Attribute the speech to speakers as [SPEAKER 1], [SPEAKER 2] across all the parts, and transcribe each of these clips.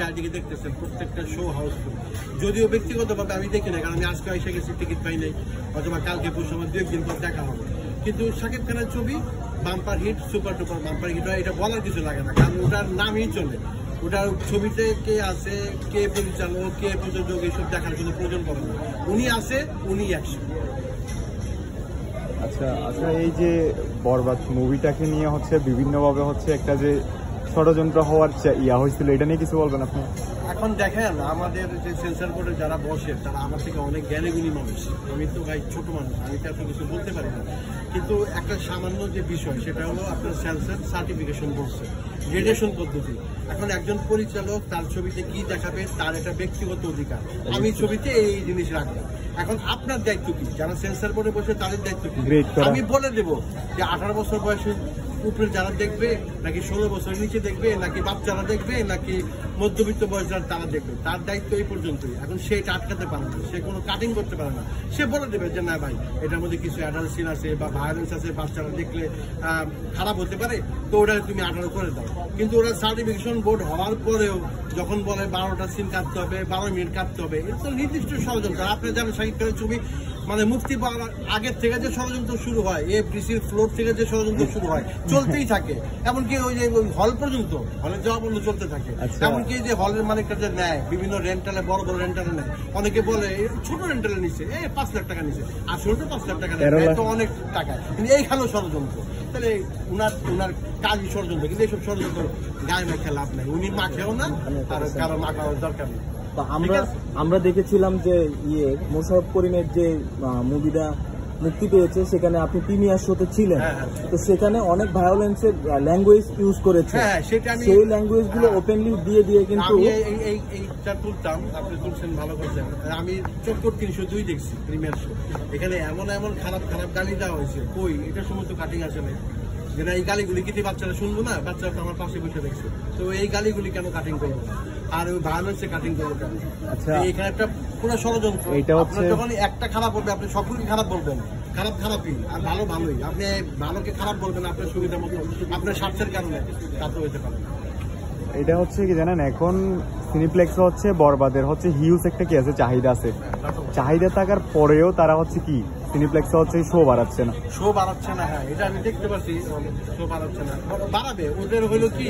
[SPEAKER 1] চারদিকে দেখতেছেন প্রত্যেকটা শো হাউসফুল। যদিও ব্যক্তিগতভাবে আমি দেখি না, কারণ আমি আজকে এসে গেছি, টিকিট পাই নাই, অথবা কালকে পরশু আমার 2 একদিন পর দেখা হবে। কিন্তু শাকিব খানের ছবি bumper hit, super duper bumper hit হয়, এটা বলার কিছু লাগে না, কারণ ওটার নামই চলে। ওটার ছবিতে কে আছে, কে পরিচালক, কে প্রযোজক, এইসব দেখার কোনো প্রয়োজন পড়ে না। উনি আছে, উনি অ্যাকশন।
[SPEAKER 2] আচ্ছা আচ্ছা, এই যে বরবাদ মুভিটাকে নিয়ে বিভিন্নভাবে একটা যে ষড়যন্ত্র হওয়ার ইয়া হয়েছিল, এটা নিয়ে কিছু বলবেন আপনি?
[SPEAKER 1] এখন দেখেন, আমাদের যে সেন্সর বোর্ডে যারা বসে তারা আমার থেকে অনেক জ্ঞানীগুণী মানুষ। আমি তো ভাই ছোট মানুষ, আমি তো এত কিছু বলতে পারি না। কিন্তু একটা সামান্য যে বিষয়, সেটা হলো আপনার সেন্সর সার্টিফিকেশন বলছে, গ্রেডেশন পদ্ধতি। এখন একজন পরিচালক তার ছবিতে কি দেখাবে তার একটা ব্যক্তিগত অধিকার। আমি ছবিতে এই জিনিস রাখবো। এখন আপনার দায়িত্ব কি? যারা সেন্সর বোর্ডে বসে তাদের দায়িত্ব কি? আমি বলে দেবো যে 18 বছর বয়সে উপরে যারা দেখবে, নাকি 16 বছরের নিচে দেখবে, নাকি বাচ্চারা দেখবে, নাকি মধ্যবিত্ত বয়স যারা তারা দেখবে, তার দায়িত্ব এই পর্যন্তই। এখন সে এটা আটকাতে পারে না, সে কোনো কাটিং করতে পারে না। সে বলে দেবে যে না ভাই, এটার মধ্যে কিছু অ্যাডাল্ট সিন আছে বা ভায়োলেন্স আছে, বাচ্চারা দেখলে খারাপ হতে পারে, তো ওটা তুমি 18 করে দাও। কিন্তু ওরা সার্টিফিকেশন বোর্ড হওয়ার পরেও যখন বলে 12টা সিন কাটতে হবে, 12 মিনিট কাটতে হবে, এটা তো নির্দিষ্ট ষড়যন্ত্র। আপনি জানেন শাকিব খানের ছবি মানে মুক্তি পাওয়ার আগের থেকে যে ষড়যন্ত্র শুরু হয়, এফডিসির ফ্লোর থেকে যে ষড়যন্ত্র শুরু হয়, চলতেই থাকে। এমনকি ওই যে হল পর্যন্ত, হলে যাওয়া পর্যন্ত চলতে থাকে। এমনকি যে হলের মালিকটা যে নেয়, বিভিন্ন রেন্টালে, বড় বড় রেন্টালে নেয়, অনেকে বলে ছোট রেন্টালে নিচ্ছে 5 লাখ টাকা নিচ্ছে, আসলে তো 5 লাখ টাকা নেয়, তো অনেক টাকা। কিন্তু এইখানেও ষড়যন্ত্র। তাহলে উনার কাজই ষড়যন্ত্র। কিন্তু এইসব ষড়যন্ত্র গায়ে মাখে লাভ নাই, উনি মাখেও না, আর কারো মাখানোর দরকার নেই।
[SPEAKER 3] আমরা দেখেছিলাম যে মোশাররফ করিমের যে মুভিটা মুক্তি পেয়েছে, সেখানে আপনি প্রিমিয়ার শোতে ছিলেন। তো সেখানে অনেক ভায়োলেন্সের ল্যাঙ্গুয়েজ ইউজ করেছে, সেই ল্যাঙ্গুয়েজ গুলো ওপেনলি দিয়ে কিন্তু
[SPEAKER 1] এইটা তুলতাম, আপনি তুলছেন ভালো করছেন। আমি 302 দেখছি প্রিমিয়ার শো, এখানে এমন এমন খারাপ খারাপ গালি দেওয়া হয়েছে, কই এটার সময় তো কাটিং আসে না। যেটা এই গালিগুলি কিন্তু বাচ্চারা শুনবো না, বাচ্চারা তো আমার পাশে বসে দেখছে, তো এই গালিগুলি কেন কাটিং করবো না, আর ওই ভায়োলেন্সে কাটিং করবো কেন? আচ্ছা, এখানে একটা পুরো ষড়যন্ত্র। আপনার যখন একটা খারাপ বলবে, আপনি সবগুলি খারাপ বলবেন, খারাপ খারাপই, আর ভালো ভালোই। আপনি ভালোকে খারাপ বলবেন আপনার সুবিধা মতো, আপনার স্বার্থের কারণে, তা তো হইতে পারে না।
[SPEAKER 2] এটা কি জানেন, এখন সিনিপ্লেক্স বরবাদের হিউজ একটা কি আছে, চাহিদা আছে। চাহিদা থাকার পরেও তারা কি সিনিপ্লেক্সে শো বাড়াচ্ছে না,
[SPEAKER 1] হ্যাঁ, এটা আমি দেখতে পাচ্ছি, শো বাড়াচ্ছে না। বাড়াবে, ওদের হলো কি,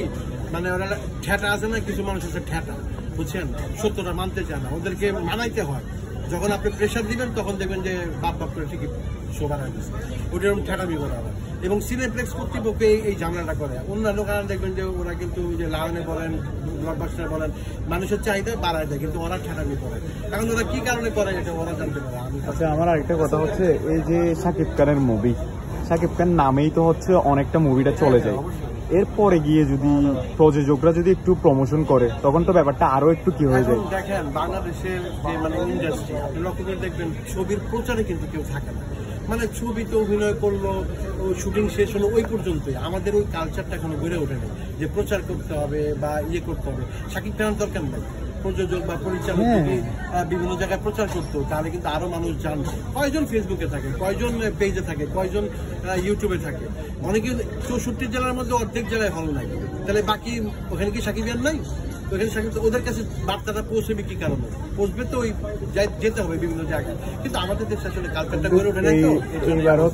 [SPEAKER 1] মানে ওরা ঠেটা আছে না, কিছু মানুষ আছে ঠেটা, বুঝছেন, সত্যটা মানতে চায় না, ওদেরকে মানাইতে হয়। যখন আপনি প্রেশার দিবেন, তখন দেখবেন যে বাপ করে ঠিকই শো বাড়ায় দিচ্ছে। ওটা এরকম ঠেটামি করা হয়, এবং সিনেপ্লেক্স কর্তৃপক্ষ এই ঝামেলাটা করে। অন্যান্য কারণ দেখবেন যে ওরা কিন্তু যে লায়নে বলেন, ব্লকবাস্টার বলেন, মানুষের চাহিদা বাড়ায় দেয়, কিন্তু ওরা ঠেটামি করে। এখন ওরা কি কারণে করে, এটা ওরা জানতে পারে।
[SPEAKER 2] আচ্ছা, আমার আরেকটা কথা এই যে শাকিব খানের মুভি, শাকিব খান নামেই তো অনেকটা মুভিটা চলে যায়। এরপরে গিয়ে যদি প্রযোজকরা একটু প্রমোশন করে, তখন তো ব্যাপারটা আরো একটু কি হয়ে যায়।
[SPEAKER 1] দেখেন, বাংলাদেশের যে ইন্ডাস্ট্রি, আপনি লক্ষ্য করে দেখবেন, ছবির প্রচারে কিন্তু কেউ থাকে না। মানে ছবিতে অভিনয় করলো, শুটিং শেষ হলো, ওই পর্যন্তই। আমাদের ওই কালচারটা এখনো গড়ে ওঠেনি যে প্রচার করতে হবে বা করতে হবে। শাকিব খানের দরকার নাই, প্রযোজক বা পরিচালক যদি বিভিন্ন জায়গায় প্রচার করতো, তাহলে কিন্তু আরো মানুষ জানতো। কয়জন ফেসবুকে থাকে, কয়জন পেজে থাকে, কয়জন ইউটিউবে থাকে। অনেকে 64 জেলার মধ্যে অর্ধেক জেলায় হল নাই, তাহলে বাকি ওখানে কি শাকিব খান নাই? ওখানে শাকিব, ওদের কাছে বার্তাটা পৌঁছবে কি কারণে? পৌঁছবে তো ওই যেতে হবে বিভিন্ন জায়গায়। কিন্তু আমাদের দেশে আসলে কালচারটা গড়ে ওঠে নাই।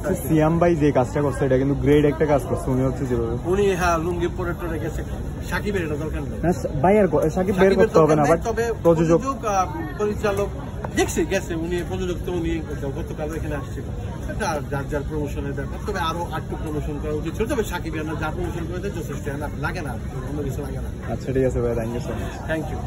[SPEAKER 1] তো
[SPEAKER 2] সিয়াম ভাই যে কাজটা করছে, এটা কিন্তু গ্রেট একটা কাজ করছে।
[SPEAKER 1] উনি লুঙ্গি পরে টরে গেছে, শাকিবের এটা দরকার নেই
[SPEAKER 2] ভাই। আর শাকিব বের করতে হবে না,
[SPEAKER 1] তবে প্রযোজক পরিচালক গেছে, উনি প্রযোজক, তো উনি গতকাল এখানে আসছিল। এটা যার প্রমোশনের ব্যাপার, তবে আরো একটু প্রমোশন করা উচিত ছিল। তবে শাকিব যা প্রমোশন করে যথেষ্ট লাগে না, অন্য কিছু লাগে না।
[SPEAKER 2] আচ্ছা, ঠিক আছে ভাই, thank you so much.
[SPEAKER 1] Thank you.